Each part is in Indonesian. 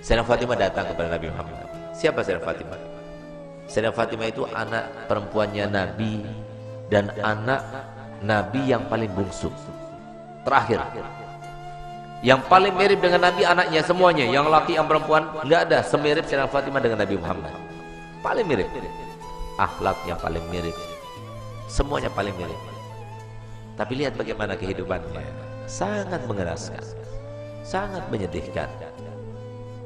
Sayyidah Fatimah datang kepada Nabi Muhammad. Siapa Sayyidah Fatimah? Sayyidah Fatimah itu anak perempuannya Nabi dan anak Nabi yang paling bungsu, terakhir. Yang paling mirip dengan Nabi anaknya semuanya, yang laki yang perempuan nggak ada semirip Sayyidah Fatimah dengan Nabi Muhammad. Paling mirip, akhlaknya paling mirip, semuanya paling mirip. Tapi lihat bagaimana kehidupannya, sangat mengeraskan, sangat menyedihkan.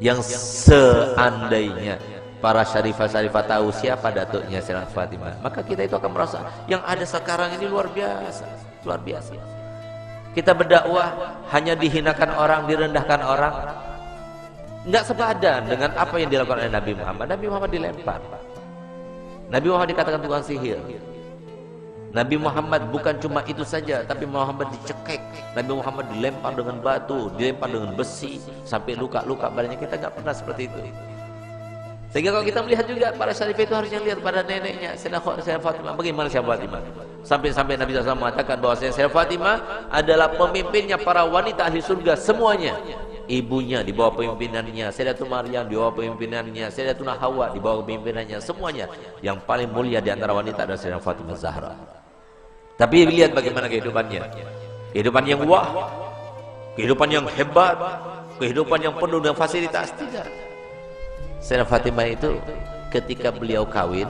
Yang seandainya para syarifah-syarifah tahu siapa datuknya Sayyidah Fatimah, maka kita itu akan merasa yang ada sekarang ini luar biasa, luar biasa. Kita berdakwah hanya dihinakan orang, direndahkan orang, nggak sepadan dengan apa yang dilakukan oleh Nabi Muhammad. Nabi Muhammad dilempar, Nabi Muhammad dikatakan tukang sihir. Nabi Muhammad bukan cuma itu saja, tapi Muhammad dicekek. Nabi Muhammad dilempar dengan batu, dilempar dengan besi, sampai luka-luka badannya. Kita nggak pernah seperti itu. Sehingga kalau kita melihat juga para syarif itu harusnya lihat pada neneknya Sayyidah Fatimah. Bagaimana Sayyidah Fatimah? Sampai Nabi SAW mengatakan bahwa Sayyidah Fatimah adalah pemimpinnya para wanita ahli surga semuanya. Ibunya di bawah pemimpinannya, Sayyidatuna Maryam di bawah pemimpinannya, Sayyidatuna Hawa di bawah pemimpinannya, semuanya. Yang paling mulia di antara wanita adalah Sayyidah Fatimah Zahra. Tapi lihat bagaimana kehidupannya. Kehidupan yang wah, kehidupan yang hebat, kehidupan yang penuh dengan fasilitas. Tidak. Sayyidah Fatimah itu ketika beliau kawin,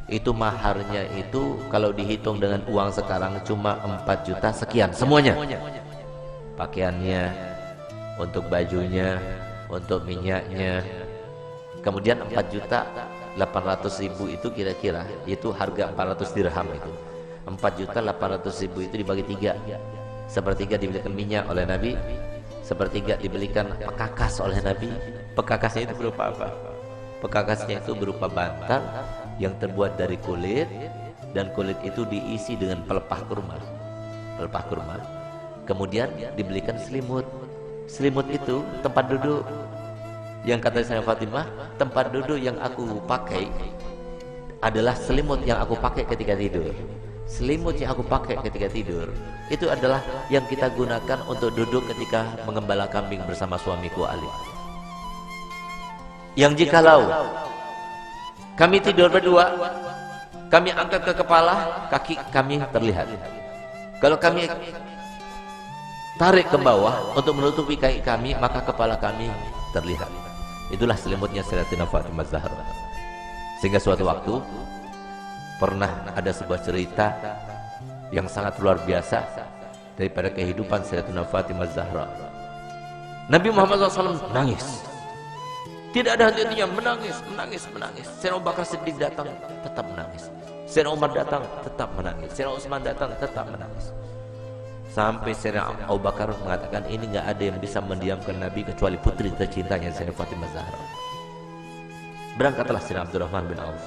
itu maharnya itu kalau dihitung dengan uang sekarang cuma 4 juta sekian semuanya. Pakaiannya, untuk bajunya, untuk minyaknya. Kemudian 4.800.000 itu kira-kira, itu harga 400 dirham itu. 4.800.000 itu dibagi 3. Sepertiga dibelikan minyak oleh Nabi, sepertiga dibelikan pekakas oleh Nabi. Pekakasnya itu berupa apa? Pekakasnya itu berupa bantal yang terbuat dari kulit, dan kulit itu diisi dengan pelepah kurma. Pelepah kurma. Kemudian dibelikan selimut. Selimut itu tempat duduk. Yang kata Sayyidah Fatimah, tempat duduk yang aku pakai adalah selimut yang aku pakai ketika tidur. Selimut yang aku pakai ketika tidur itu adalah yang kita gunakan untuk duduk ketika mengembala kambing bersama suamiku Ali. Yang jikalau kami tidur berdua, kami angkat ke kepala, kaki kami terlihat. Kalau kami tarik ke bawah untuk menutupi kaki kami, maka kepala kami terlihat. Itulah selimutnya Sayyidatina Fatimah Zahra. Sehingga suatu waktu pernah ada sebuah cerita yang sangat luar biasa daripada kehidupan Sayyidatina Fatimah Zahra. Nabi Muhammad SAW menangis, tidak ada henti-hentinya, menangis. Sayyidina Abu Bakar Siddiq datang, tetap menangis. Sayyidina Umar datang, tetap menangis. Sayyidina Utsman datang, tetap menangis. Sampai Sayyidina Abu Bakar mengatakan, ini nggak ada yang bisa mendiamkan Nabi kecuali putri tercintanya Sayyidatina Fatimah Zahra. Berangkatlah Sayyidina Abdurrahman bin Auf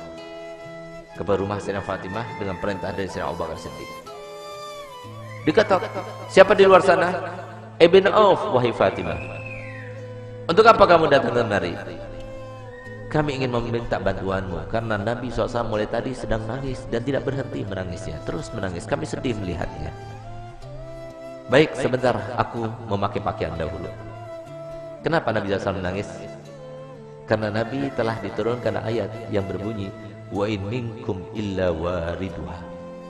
ke rumah Sayyidatina Fatimah dengan perintah dari Sayyidina Abu Bakar Siddiq. Dikatakan, siapa di luar sana? Ibn Auf, wahai Fatimah. Untuk apa kamu datang kemari? Kami ingin meminta bantuanmu karena Nabi SAW mulai tadi sedang nangis dan tidak berhenti menangisnya, terus menangis. Kami sedih melihatnya. Baik, sebentar, aku memakai pakaian dahulu. Kenapa Nabi SAW menangis? Karena Nabi telah diturunkan ayat yang berbunyi, wa in minkum illa wariduha.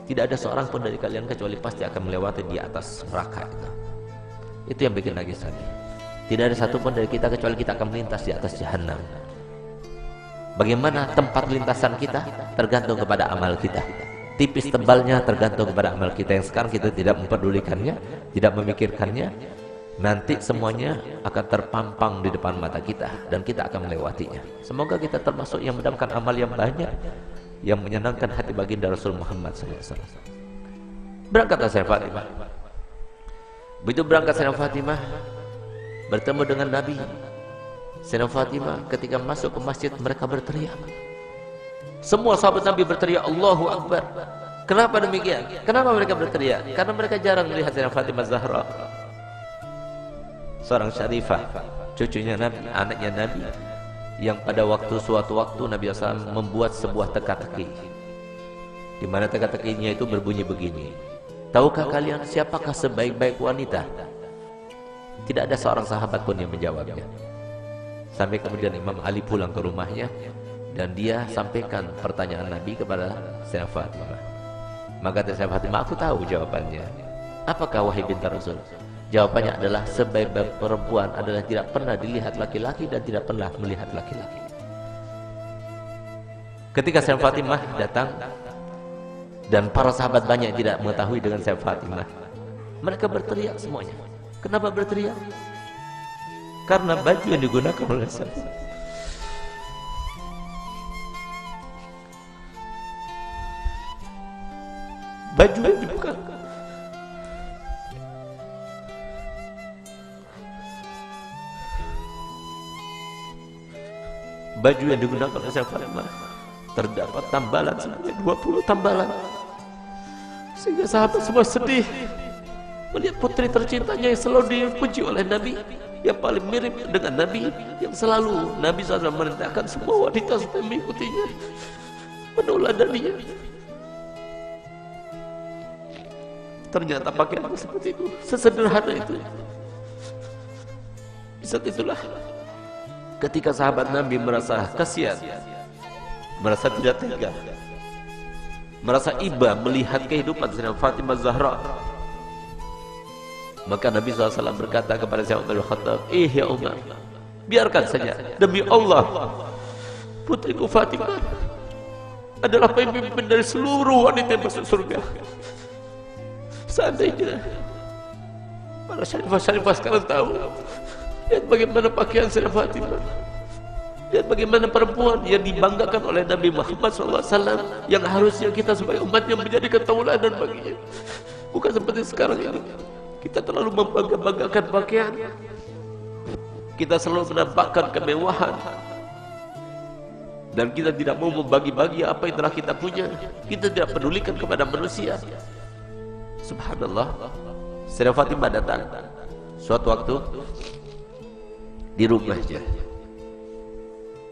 Tidak ada seorang pun dari kalian kecuali pasti akan melewati di atas neraka itu. Itu yang bikin nangis Nabi. Tidak ada satupun dari kita kecuali kita akan melintas di atas jahanam. Bagaimana tempat lintasan kita tergantung kepada amal kita. Tipis tebalnya tergantung kepada amal kita. Yang sekarang kita tidak memperdulikannya, tidak memikirkannya, nanti semuanya akan terpampang di depan mata kita dan kita akan melewatinya. Semoga kita termasuk yang mendapatkan amal yang banyak, yang menyenangkan hati baginda Rasul Muhammad SAW. Berangkatlah Sayyidah Fatimah. Begitu berangkat Sayyidah Fatimah bertemu dengan Nabi. Sayyidah Fatimah ketika masuk ke masjid, mereka berteriak. Semua sahabat Nabi berteriak Allahu Akbar. Kenapa demikian? Kenapa mereka berteriak? Karena mereka jarang melihat Sayyidah Fatimah Zahra, seorang syarifah, cucunya Nabi, anaknya Nabi, yang pada suatu waktu Nabi SAW membuat sebuah teka-teki, di mana teka-tekinya itu berbunyi begini. Tahukah kalian siapakah sebaik-baik wanita? Tidak ada seorang sahabat pun yang menjawabnya. Sampai kemudian Imam Ali pulang ke rumahnya dan dia sampaikan pertanyaan Nabi kepada Sayyidah Fatimah. Maka Sayyidah Fatimah, aku tahu jawabannya. Apakah wahai binti Rasul? Jawabannya adalah sebaik-baik perempuan adalah tidak pernah dilihat laki-laki dan tidak pernah melihat laki-laki. Ketika Sayyidah Fatimah datang dan para sahabat banyak yang tidak mengetahui dengan Sayyidah Fatimah, mereka berteriak semuanya. Kenapa berteriak? Karena baju yang digunakan oleh Sayyidah baju yang dibuka baju yang digunakan oleh Sayyidah Fatimah terdapat tambalan sebanyak 20 tambalan, sehingga sahabat semua sedih melihat putri tercintanya yang selalu dipuji oleh Nabi, yang paling mirip dengan Nabi, yang selalu Nabi SAW merintahkan semua wanita supaya mengikutinya, meneladaninya. Ternyata pakaiannya seperti itu, sesederhana itu. Di saat itulah ketika sahabat Nabi merasa kasihan, merasa tidak tega, merasa iba melihat kehidupan Sayyidah Fatimah Zahra, maka Nabi SAW berkata kepada Sayyidina Umar bin Khattab, ya Umar, biarkan saja, demi Allah putriku Fatimah adalah pemimpin dari seluruh wanita yang masuk surga. Seandainya para syarifah-syarifah sekarang tahu, lihat bagaimana pakaian Sayyidah Fatimah, lihat bagaimana perempuan yang dibanggakan oleh Nabi Muhammad SAW, yang harusnya kita sebagai umatnya menjadikan tauladan baginya. Bukan seperti sekarang ini, kita terlalu membangga-banggakan pakaian, kita selalu menampakkan kemewahan, dan kita tidak mau membagi-bagi apa yang telah kita punya. Kita tidak pedulikan kepada manusia. Subhanallah, Sayyidah Fatimah datang suatu waktu di rumahnya.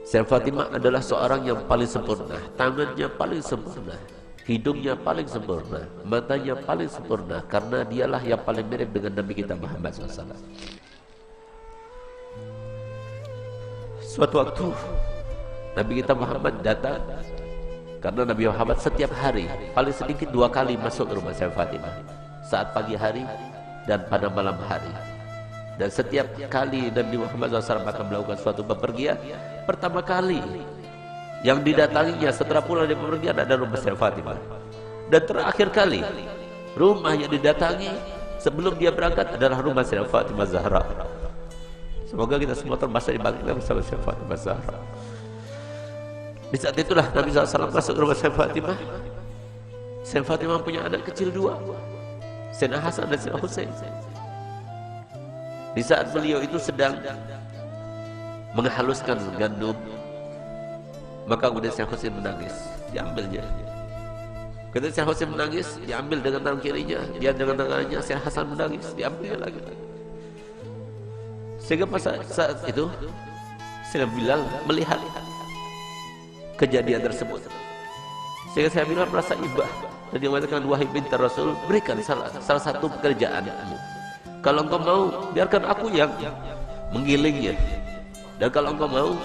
Sayyidah Fatimah adalah seorang yang paling sempurna, tangannya paling sempurna, hidungnya paling sempurna, matanya paling sempurna, karena dialah yang paling mirip dengan Nabi kita Muhammad SAW. Suatu waktu Nabi kita Muhammad datang, karena Nabi Muhammad setiap hari paling sedikit 2 kali masuk ke rumah Sayyidah Fatimah, saat pagi hari dan pada malam hari. Dan setiap kali Nabi Muhammad SAW akan melakukan suatu bepergian, pertama kali yang didatanginya setelah pulang dari bepergian ada rumah Sayyidah Fatimah. Dan terakhir kali rumah yang didatangi sebelum dia berangkat adalah rumah Sayyidah Fatimah Zahra. Semoga kita semua termasuk dibangkitkan bersama Sayyidah Fatimah Zahra. Di saat itulah Nabi SAW masuk ke rumah Sayyidah Fatimah. Sayyidah Fatimah punya anak kecil 2, Sayyidina Hasan dan Sayyidina Husain. Di saat beliau itu sedang menghaluskan gandum, maka kemudian Sayyidina Husain menangis, diambilnya. Ketika Sayyidina Husain menangis, diambil dengan tangan kirinya, dia dengan tangannya. Sayyidina Hasan menangis, diambilnya lagi. Sehingga pada saat itu Sayyidina Bilal melihat kejadian tersebut, sehingga saya bilang merasa ibah dan dia mengatakan, wahai binti Rasul, berikan salah satu pekerjaanmu. Kalau engkau mau, biarkan aku yang menggilingnya, dan kalau engkau mau,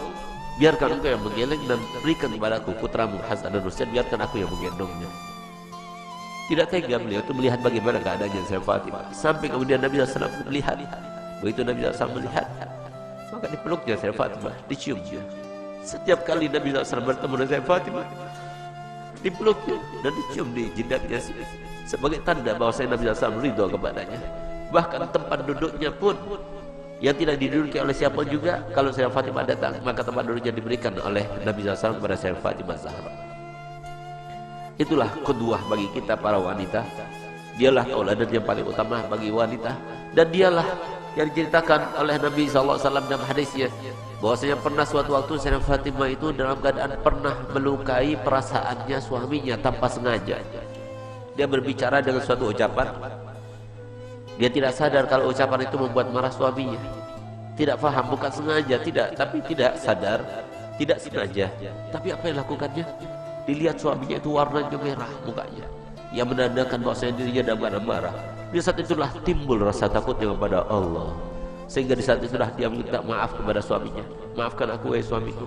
biarkan engkau yang menggiling dan berikan kepadaku putramu Hasan dan Husain, biarkan aku yang menggendongnya. Tidak tega beliau itu melihat bagaimana keadaannya Sayyidah Fatimah, sampai kemudian Nabi SAW melihat. Begitu Nabi SAW melihat, maka dipeluknya Sayyidah Fatimah, diciumnya. Setiap kali Nabi SAW bertemu dengan Sayyidah Fatimah, dipeluknya dan dicium di jidatnya sebagai tanda bahwa Nabi SAW ridho kepadanya. Bahkan tempat duduknya pun yang tidak diduduki oleh siapa juga, kalau Sayyidah Fatimah datang, maka tempat duduknya diberikan oleh Nabi SAW kepada Sayyidah Fatimah Zahra. Itulah qudwah bagi kita para wanita. Dialah tauladan yang paling utama bagi wanita, dan dialah yang diceritakan oleh Nabi SAW dalam hadisnya, bahwasanya pernah suatu waktu Sayyidah Fatimah itu dalam keadaan pernah melukai perasaannya suaminya tanpa sengaja. Dia berbicara dengan suatu ucapan, dia tidak sadar kalau ucapan itu membuat marah suaminya. Tidak faham, bukan sengaja, tapi tidak sadar, tidak sengaja. Tapi apa yang lakukannya? Dilihat suaminya itu warnanya merah mukanya, yang menandakan bahwasanya dirinya dalam keadaan marah. Di saat itulah timbul rasa takutnya kepada Allah. Sehingga di saat itulah dia minta maaf kepada suaminya. Maafkan aku wahai suamiku.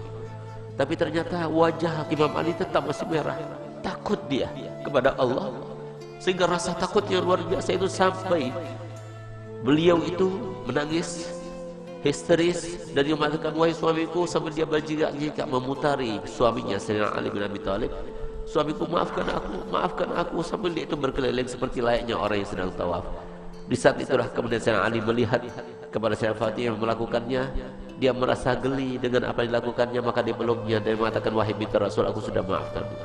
Tapi ternyata wajah Imam Ali tetap masih merah. Takut dia kepada Allah. Sehingga rasa takutnya luar biasa itu sampai beliau itu menangis histeris dan dia mengatakan, wahai suamiku, sampai dia berjingak-jingkak memutari suaminya Sayyidina Ali bin Abi Thalib. Suamiku, maafkan aku, sambil dia itu berkeliling seperti layaknya orang yang sedang tawaf. Di saat itulah kemudian Sayyidina Ali melihat kepada Sayyidina Fatimah melakukannya. Dia merasa geli dengan apa yang dilakukannya, maka dia belumnya dan mengatakan, wahai binti Rasul, aku sudah maafkanmu.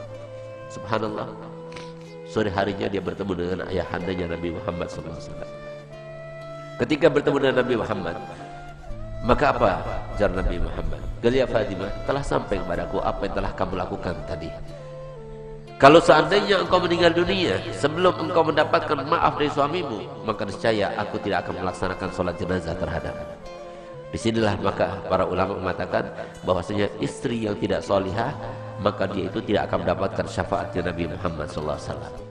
Subhanallah. Sore harinya dia bertemu dengan ayahandanya Nabi Muhammad SAW. Ketika bertemu dengan Nabi Muhammad, maka apa jar Nabi Muhammad? Gelia Fatimah, telah sampai kepadaku apa yang telah kamu lakukan tadi. Kalau seandainya engkau meninggal dunia sebelum engkau mendapatkan maaf dari suamimu, maka niscaya aku tidak akan melaksanakan sholat jenazah terhadapmu. Disinilah maka para ulama mengatakan bahwasanya istri yang tidak solihah, maka dia itu tidak akan mendapatkan syafaatnya Nabi Muhammad SAW.